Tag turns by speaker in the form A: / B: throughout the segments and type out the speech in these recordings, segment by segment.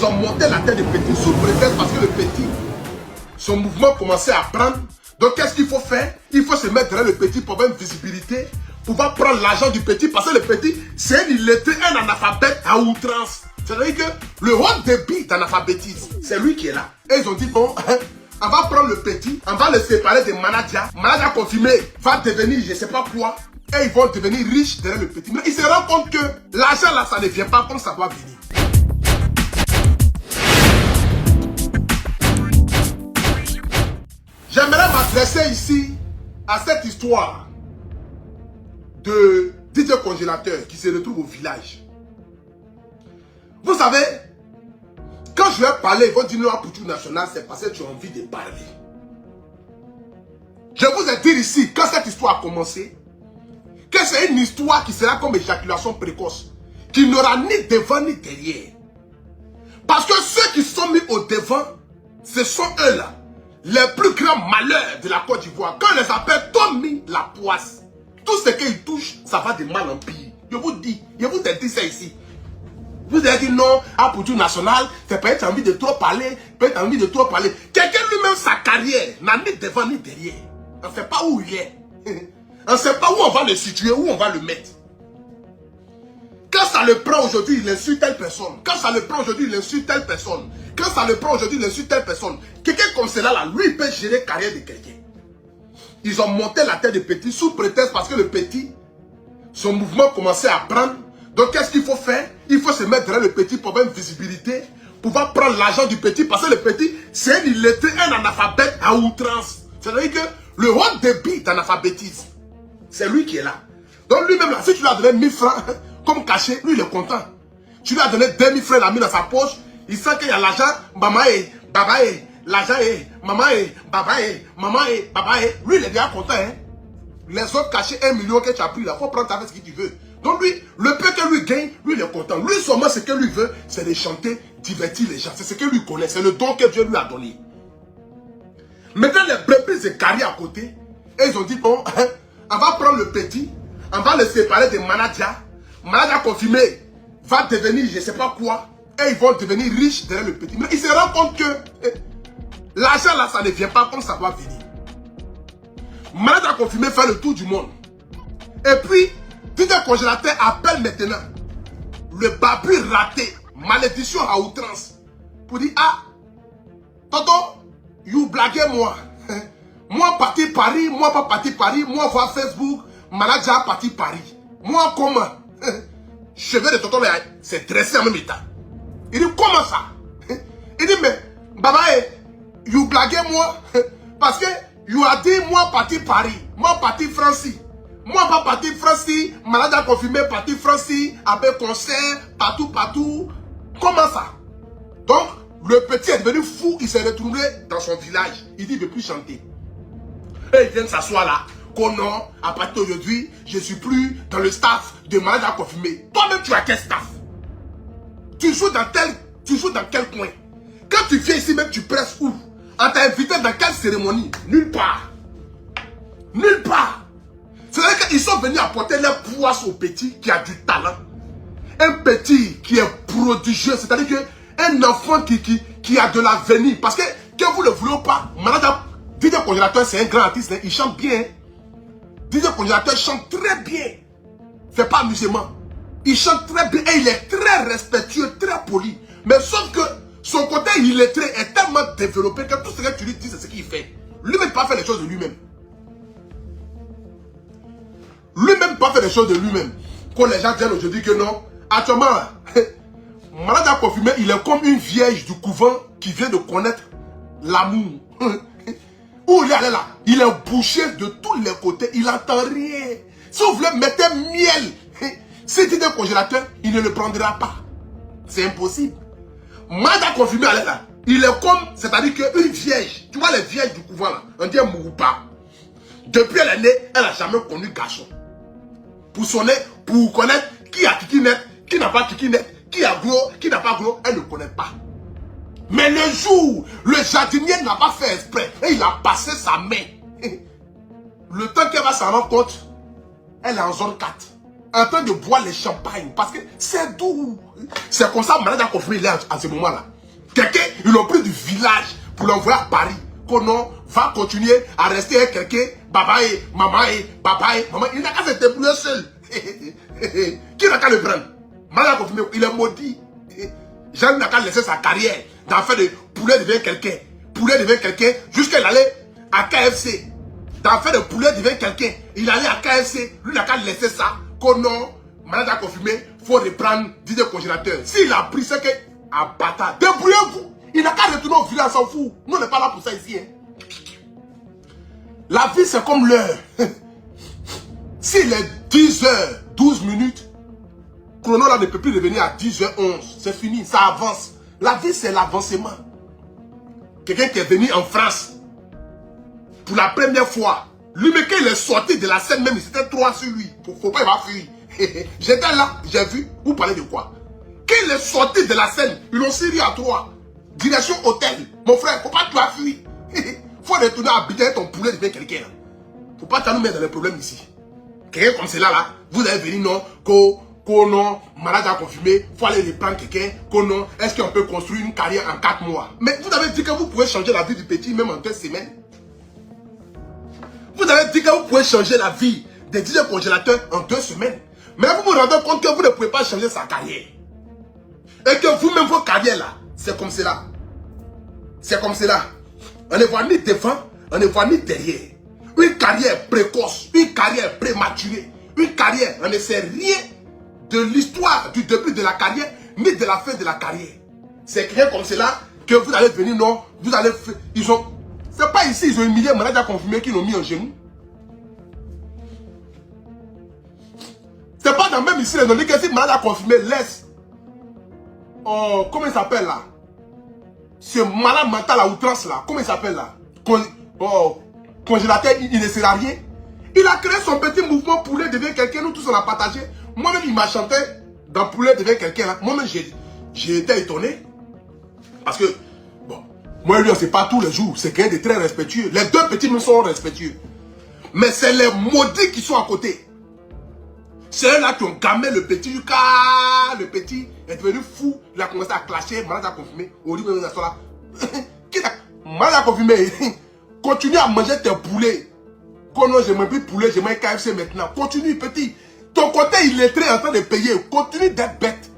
A: Ils ont monté la tête de Petit sous prétexte parce que le Petit, son mouvement commençait à prendre. Donc qu'est-ce qu'il faut faire? Il faut se mettre derrière le Petit pour avoir une visibilité, pouvoir prendre l'argent du Petit, parce que le Petit, c'est un illettré, un analphabète à outrance. C'est-à-dire que le haut débit d'analphabétisme, c'est lui qui est là. Et ils ont dit, bon, on va prendre le Petit, on va le séparer des managers. Manager confirmé va devenir je ne sais pas quoi. Et ils vont devenir riches derrière le Petit. Mais ils se rendent compte que l'argent là, ça ne vient pas comme ça doit venir. J'aimerais m'adresser ici à cette histoire de DJ Congélateur qui se retrouve au village. Vous savez, quand je vais parler, ils vont dire non à Poutou National, c'est parce que tu as envie de parler. Je vous ai dit ici, quand cette histoire a commencé, que c'est une histoire qui sera comme éjaculation précoce, qui n'aura ni devant ni derrière. Parce que ceux qui sont mis au devant, ce sont eux là, les plus grands malheurs de la Côte d'Ivoire. Quand on les appelle Tommy la poisse, tout ce qu'ils touchent, ça va de mal en pire. Je vous dis, je vous ai dit ça ici. Vous avez dit non à Poutou National, c'est peut-être envie de trop parler, peut-être envie de trop parler. Quelqu'un lui-même, sa carrière, n'a ni devant ni derrière. On ne sait pas où il est. On ne sait pas où on va le situer, où on va le mettre. Quand ça le prend aujourd'hui, il insulte telle personne. Quand ça le prend aujourd'hui, il insulte telle personne. Quand ça le prend aujourd'hui, il insulte telle personne. Quelqu'un comme cela, là, lui, il peut gérer la carrière de quelqu'un. Ils ont monté la tête de Petit sous prétexte parce que le Petit, son mouvement commençait à prendre. Donc, qu'est-ce qu'il faut faire? Il faut se mettre derrière le Petit pour avoir une visibilité, pouvoir prendre l'argent du Petit, parce que le Petit, c'est un illettré, un analphabète à outrance. C'est-à-dire que le haut débit d'analphabétisme, c'est lui qui est là. Donc, lui-même, là, si tu lui as donné 1000 francs, comme caché, lui, il est content. Tu lui as donné 2000 francs, il a mis dans sa poche, il sent qu'il y a l'argent, maman et baba et, l'argent et, maman et, baba et, maman et, baba et. Lui, il est déjà content, hein. Les autres cachés 1 million que tu as pris là, il faut prendre avec ce que tu veux. Donc lui, le peu que lui gagne, lui il est content. Lui seulement ce que lui veut, c'est de chanter, divertir les gens. C'est ce que lui connaît, c'est le don que Dieu lui a donné. Maintenant les brebis écarés à côté, et ils ont dit bon, on va prendre le Petit, on va le séparer des managers. Manager confirmé va devenir je ne sais pas quoi, et ils vont devenir riches derrière le Petit. Mais ils se rendent compte que l'argent là, ça ne vient pas comme ça doit venir. Manager confirmé fait le tour du monde. Et puis, DJ Congélateur appelle maintenant le babu raté, malédiction à outrance, pour dire ah, tonton, you blaguez moi. Moi parti Paris, moi pas parti Paris, moi voir Facebook, manager parti Paris. Moi comment? Cheveux de tonton, c'est dressé en même état. Il dit comment ça? Il dit mais, baba, you blaguez moi, parce que you a dit moi parti Paris, moi parti Francie. Moi, pas parti France, malade confirmé, parti France, avec concert, partout, partout. Comment ça? Donc, le Petit est devenu fou, il s'est retrouvé dans son village. Il dit, il ne veut plus chanter. Et il vient de s'asseoir là. Qu'on non, à partir d'aujourd'hui, je ne suis plus dans le staff de malade confirmé. Toi-même, tu as quel staff? Tu joues dans quel coin? Quand tu viens ici, même tu presses où? On t'a invité dans quelle cérémonie? Nulle part. Nulle part. C'est-à-dire qu'ils sont venus apporter leur poisse au Petit qui a du talent. Un Petit qui est prodigieux, c'est-à-dire qu'un enfant qui a de l'avenir. Parce que vous ne le voulez pas, DJ Congélateur, c'est un grand artiste, hein, il chante bien. DJ Congélateur chante très bien. Fait pas amusement. Il chante très bien et il est très respectueux, très poli. Mais sauf que son côté illettré est tellement développé que tout ce que tu lui dis, c'est ce qu'il fait. Lui-même ne peut pas faire les choses de lui-même. Lui-même pas faire des choses de lui-même. Quand les gens disent aujourd'hui que non, actuellement, malade a confirmé, il est comme une vierge du couvent qui vient de connaître l'amour. Où il est allé là, il est bouché de tous les côtés, il n'entend rien. Si vous voulez mettre miel, si tu es un congélateur, il ne le prendra pas. C'est impossible. Malade a confirmé, allez là, il est comme, c'est-à-dire qu'une vierge, tu vois les vierges du couvent là, on dit Mouroupa. Depuis elle est née, elle n'a jamais connu garçon. Pour sonner, pour connaître qui a kikinette, qui n'a pas kikinette, qui a gros, qui n'a pas gros, elle ne connaît pas. Mais le jour, le jardinier n'a pas fait exprès et il a passé sa main. Le temps qu'elle va s'en rendre compte, elle est en zone 4, en train de boire les champagnes parce que c'est doux. C'est comme ça, malade a confirmé, il est à ce moment-là. Ils l'ont pris du village pour l'envoyer à Paris. Qu'on non, va continuer à rester avec quelqu'un. Baba et maman et papa et maman. Il n'a qu'à se débrouiller seul. Qui n'a qu'à le prendre? Malade confirmé, il est maudit. Jean n'a qu'à laisser sa carrière d'en faire de poulet devient quelqu'un. Poulet devient quelqu'un jusqu'à il allait à KFC. D'en faire de poulet devient quelqu'un. Il allait à KFC. Lui n'a qu'à laisser ça. Qu'on non, malade a confirmé, il faut reprendre 10 congélateurs. S'il a pris ce que à bâtard, débrouillez-vous. Il n'a qu'à retourner au village, s'en fout. Nous, on n'est pas là pour ça ici. Hein. La vie, c'est comme l'heure. S'il est 10h12, chrono là ne peut plus revenir à 10h11. C'est fini, ça avance. La vie, c'est l'avancement. Quelqu'un qui est venu en France pour la première fois. Lui, mais quand il est sorti de la scène, même, c'était 3 sur lui. Faut pas, il va fuir. J'étais là, j'ai vu. Vous parlez de quoi? Quand il est sorti de la scène, ils l'ont serré à 3. Direction hôtel. Mon frère, faut pas que tu as fui. Faut retourner à habiter ton poulet devient quelqu'un. Faut pas nous mettre dans les problèmes ici. Quelqu'un comme cela là, vous allez venir non, qu'on non, malade à confirmer, faut aller reprendre quelqu'un, qu'on non, est-ce qu'on peut construire une carrière en 4 mois? Mais vous avez dit que vous pouvez changer la vie du petit même en 2 semaines. Vous avez dit que vous pouvez changer la vie des 10 congélateurs en 2 semaines. Mais vous vous rendez compte que vous ne pouvez pas changer sa carrière. Et que vous-même, vos carrières là, c'est comme cela. C'est comme cela. On ne voit ni devant, on ne voit ni derrière. Une carrière précoce, une carrière prématurée, une carrière, on ne sait rien de l'histoire du début de la carrière, ni de la fin de la carrière. C'est quelqu'un comme cela que vous allez venir, non, vous allez faire, ils ont, c'est pas ici, ils ont humilié malade à confirmer qu'ils l'ont mis en genou. C'est pas dans même ici, ils ont dit que si malade à confirmer laisse, oh, comment il s'appelle là? Ce malade mental à outrance là, comment il s'appelle là? Congélateur, il ne sert à rien. Il a créé son petit mouvement poulet devient quelqu'un, nous tous on a partagé. Moi-même, il m'a chanté dans poulet devient quelqu'un là. Moi-même, j'ai été étonné. Parce que, bon, moi et lui, on ne sait pas tous les jours. C'est quelqu'un de très respectueux. Les 2 petits nous sont respectueux. Mais c'est les maudits qui sont à côté. C'est eux là qui ont gamé le petit Lucas. Le petit est devenu fou. Il a commencé à clasher. Malade à confirmer. Au lieu de ça là. Malade à confirmer. Continue à manger tes poulets. Quand non, je ne mange plus poulet, je mange KFC maintenant. Continue, petit. Ton côté illettré est en train de payer. Continue d'être bête.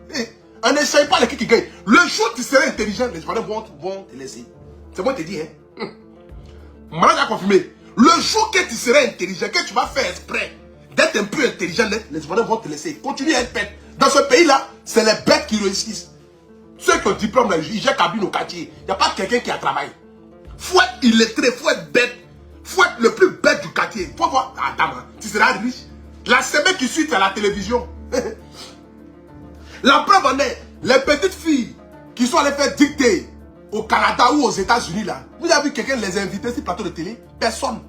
A: On n'essaye pas les qui gagnent. Le jour où tu seras intelligent, les gens vont te laisser. C'est moi qui te dis, hein. Malade à confirmer. Le jour que tu seras intelligent, que tu vas faire exprès d'être un peu intelligent, les gens vont te laisser. Continue à être bête. Dans ce pays-là, c'est les bêtes qui réussissent. Ceux qui ont diplôme, ils jettent cabine au quartier. Il n'y a pas quelqu'un qui a travaillé. Faut être illettré, faut être bête. Faut être le plus bête du quartier. Faut voir, attends, tu seras riche. La semaine qui suit, c'est à la télévision. La preuve en est, les petites filles qui sont allées faire dicter au Canada ou aux États-Unis là. Vous avez vu quelqu'un les inviter sur le plateau de télé? Personne.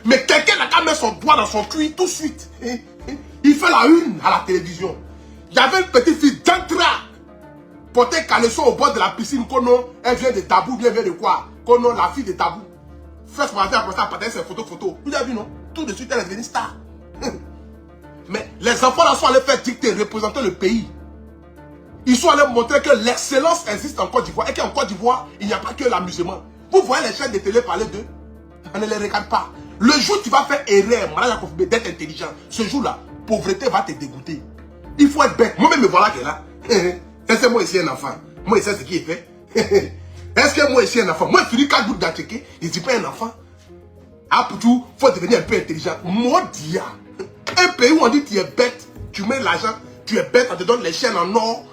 A: Mais quelqu'un n'a qu'à mettre son doigt dans son cul tout de suite. Il fait la une à la télévision. Il y avait une petite fille d'Antra. Portait caleçon au bord de la piscine. Elle vient de Tabou, elle vient de quoi? La fille de Tabou. Fait ce matin, après ça, partager ses photos. Vous avez vu, non? Tout de suite, elle est devenue star. Mais les enfants là sont allés faire dicter, représenter le pays. Ils sont allés montrer que l'excellence existe en Côte d'Ivoire. Et qu'en Côte d'Ivoire, il n'y a pas que l'amusement. Vous voyez les chaînes de télé parler d'eux? On ne les regarde pas. Le jour où tu vas faire erreur, malade d'être intelligent, ce jour-là, pauvreté va te dégoûter. Il faut être bête. Moi-même, me voilà qui est là. Est-ce que moi ici un enfant? Moi, il sait ce qui est fait. Est-ce que moi ici un enfant? Moi, je finis 4 gouttes d'attiqué, je ne dis pas un enfant. Ah, pour tout, il faut devenir un peu intelligent. Moi, dia. Un pays où on dit que tu es bête, tu mets l'argent, tu es bête, on te donne les chaînes en or,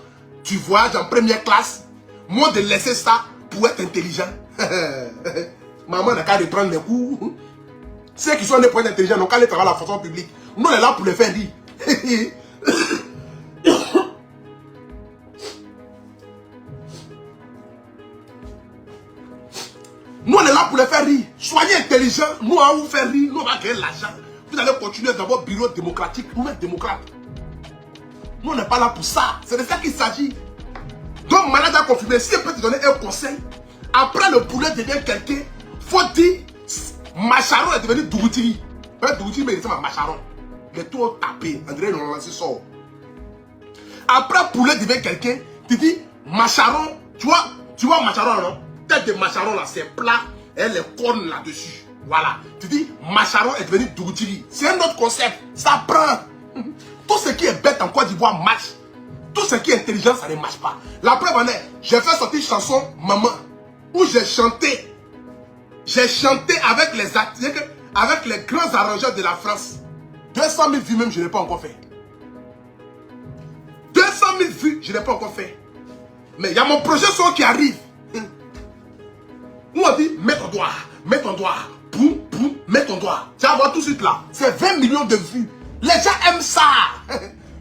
A: tu voyages en première classe. Moi, de laisser ça pour être intelligent. Maman n'a qu'à reprendre les coups. Ceux qui sont des points intelligents n'ont qu'à aller travailler à la fonction publique. Nous, on est là pour les faire dire. Nous, on est là pour les faire rire. Soyez intelligents. Nous, on va vous faire rire. Nous, on va gagner l'argent. Vous allez continuer dans votre bureau démocratique. Vous êtes démocrate. Nous, on n'est pas là pour ça. C'est de ça qu'il s'agit. Donc, malade à confirmer. Si je peux te donner un conseil, après le poulet devient quelqu'un, faut dire, Macharon est devenu Dougouti. Dougouti, mais il est Macharon. Il est tout tapé. André nous lancé sort. Après poulet devient quelqu'un, tu dis, Macharon, tu vois, Tu vois Macharon, non? Tête de Macharon là, c'est plat et les cornes là-dessus. Voilà. Tu dis, Macharon est devenu Dougutiri. C'est un autre concept. Ça prend. Tout ce qui est bête en Côte d'Ivoire marche. Tout ce qui est intelligent, ça ne marche pas. La preuve en est, j'ai fait sortir une chanson Maman, où j'ai chanté. J'ai chanté avec les artistes, avec les grands arrangeurs de la France. 200 000 vues même, je n'ai pas encore fait. 200 000 vues, je n'ai pas encore fait. Mais il y a mon projet son qui arrive. Où on dit, mets ton doigt, boum, boum, mets ton doigt. Tu vas voir tout de suite là, c'est 20 millions de vues. Les gens aiment ça.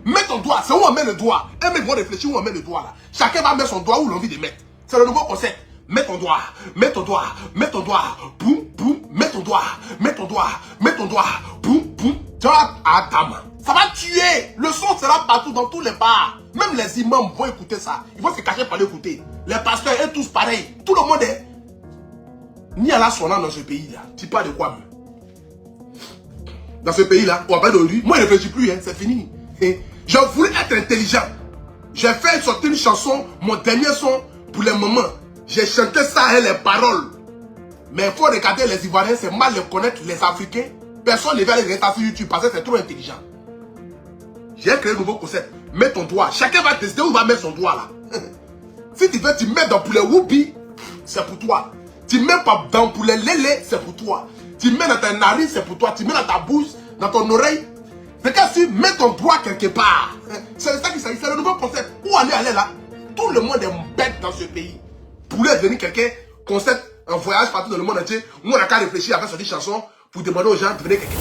A: Mets ton doigt, c'est où on met le doigt. Un mec va réfléchir où on met le doigt là. Chacun va mettre son doigt où l'envie de mettre. C'est le nouveau concept. Mets ton doigt, mets ton doigt, mets ton doigt, boum, boum, mets ton doigt, mets ton doigt, mets ton doigt, boum, boum. Tu vois, attends, ça va tuer. Le son sera partout dans tous les bars. Même les imams vont écouter ça. Ils vont se cacher pour l'écouter. Les pasteurs, eux tous pareils. Tout le monde est. Ni à la sonnant dans ce pays-là. Tu parles de quoi, même? Dans ce pays-là, on va parler de lui. Moi, je ne réfléchis plus, hein, c'est fini. Je voulais être intelligent. J'ai fait sortir une chanson, mon dernier son, pour les moments. J'ai chanté ça avec les paroles. Mais il faut regarder les Ivoiriens, c'est mal de connaître les Africains. Personne ne va les regarder sur YouTube parce que c'est trop intelligent. J'ai créé un nouveau concept. Mets ton doigt. Chacun va décider où il va mettre son doigt là. Si tu veux, tu mets dans poulet whoopi, c'est pour toi. Tu mets pas dans poulet lélé, c'est pour toi. Tu mets dans ta narine, c'est pour toi. Tu mets dans ta bouche, dans ton oreille. C'est quand tu mets ton doigt quelque part. C'est ça qui s'agit. C'est le nouveau concept. Où on est allé là? Tout le monde est bête dans ce pays. Pour devenir quelqu'un, concept, un voyage partout dans le monde entier, où on n'a qu'à réfléchir à faire sortir des chansons pour demander aux gens de devenir quelqu'un.